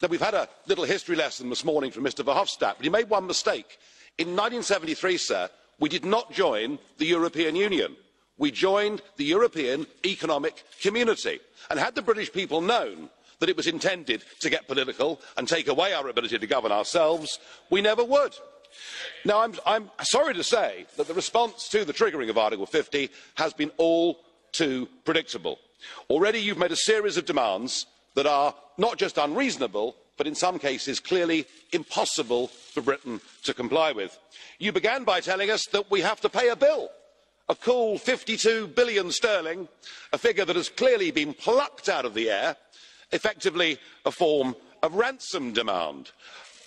Now, we've had a little history lesson this morning from Mr Verhofstadt, but he made one mistake. In 1973, sir, we did not join the European Union. We joined the European Economic Community. And had the British people known that it was intended to get political and take away our ability to govern ourselves, we never would. Now, I'm sorry to say that the response to the triggering of Article 50 has been all too predictable. Already you've made a series of demands that are not just unreasonable, but in some cases clearly impossible for Britain to comply with. You began by telling us that we have to pay a bill, a cool 52 billion sterling, a figure that has clearly been plucked out of the air, effectively a form of ransom demand.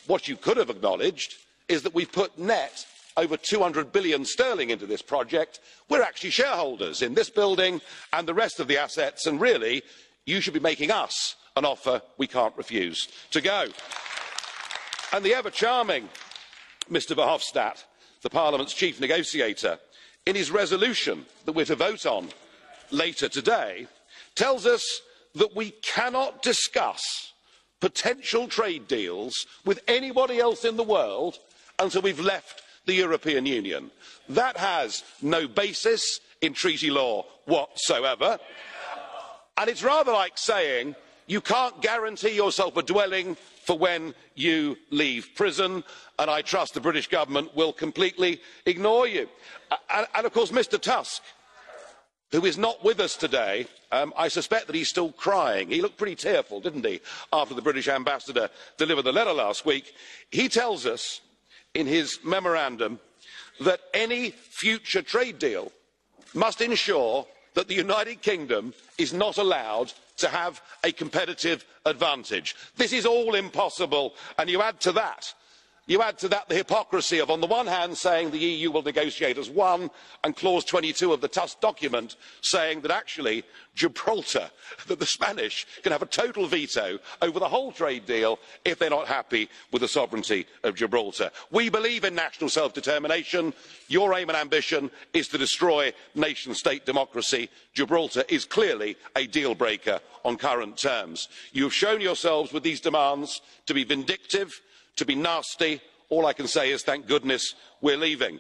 What you could have acknowledged is that we've put net over 200 billion sterling into this project. We're actually shareholders in this building and the rest of the assets, and really, you should be making us an offer we can't refuse to go. And the ever-charming Mr Verhofstadt, the Parliament's chief negotiator, in his resolution that we're to vote on later today, tells us that we cannot discuss potential trade deals with anybody else in the world until we've left the European Union. That has no basis in treaty law whatsoever, and it's rather like saying you can't guarantee yourself a dwelling for when you leave prison, and I trust the British government will completely ignore you. And of course, Mr Tusk, who is not with us today, I suspect that he's still crying. He looked pretty tearful, didn't he, after the British ambassador delivered the letter last week. He tells us in his memorandum that any future trade deal must ensure that the United Kingdom is not allowed to have a competitive advantage. This is all impossible, and you add to that the hypocrisy of, on the one hand, saying the EU will negotiate as one, and clause 22 of the Tusk document saying that actually Gibraltar, that the Spanish can have a total veto over the whole trade deal if they're not happy with the sovereignty of Gibraltar. We believe in national self-determination. Your aim and ambition is to destroy nation-state democracy. Gibraltar is clearly a deal-breaker on current terms. You have shown yourselves with these demands to be vindictive, to be nasty. All I can say is thank goodness we're leaving.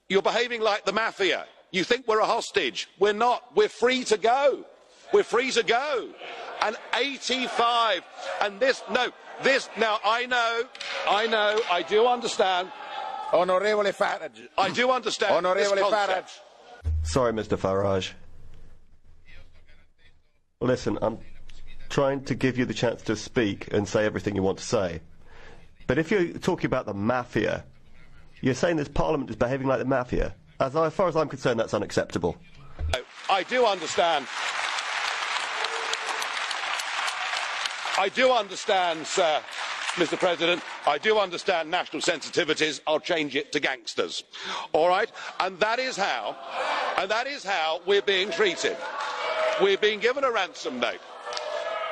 You're behaving like the MAFIA. You think we're a hostage. We're not. We're free to go. We're free to go. And 85, and this, now I know, I do understand. Onorevole Farage. I do understand this Onorevole concept. Farage. Sorry, Mr Farage. Listen, I'm trying to give you the chance to speak and say everything you want to say. But if you're talking about the MAFIA, you're saying this Parliament is behaving like the MAFIA. As far as I'm concerned, that's unacceptable. I do understand. I do understand, sir, Mr President, I do understand national sensitivities. I'll change it to gangsters. All right? And that is how we're being treated. We're being given a ransom note.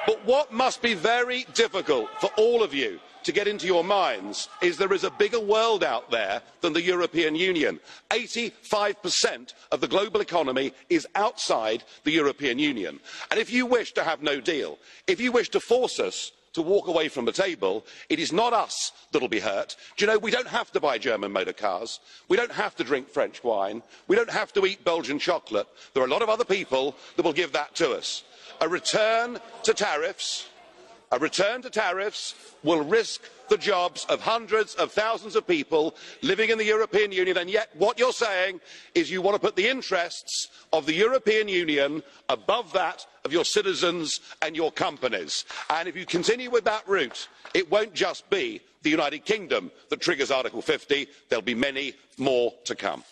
But what must be very difficult for all of you to get into your minds is there is a bigger world out there than the European Union. 85% of the global economy is outside the European Union. And if you wish to have no deal, if you wish to force us to walk away from the table, it is not us that will be hurt. Do you know, we don't have to buy German motor cars. We don't have to drink French wine. We don't have to eat Belgian chocolate. There are a lot of other people that will give that to us. A return to tariffs will risk the jobs of hundreds of thousands of people living in the European Union, and yet what you're saying is you want to put the interests of the European Union above that of your citizens and your companies. And if you continue with that route, it won't just be the United Kingdom that triggers Article 50, there'll be many more to come.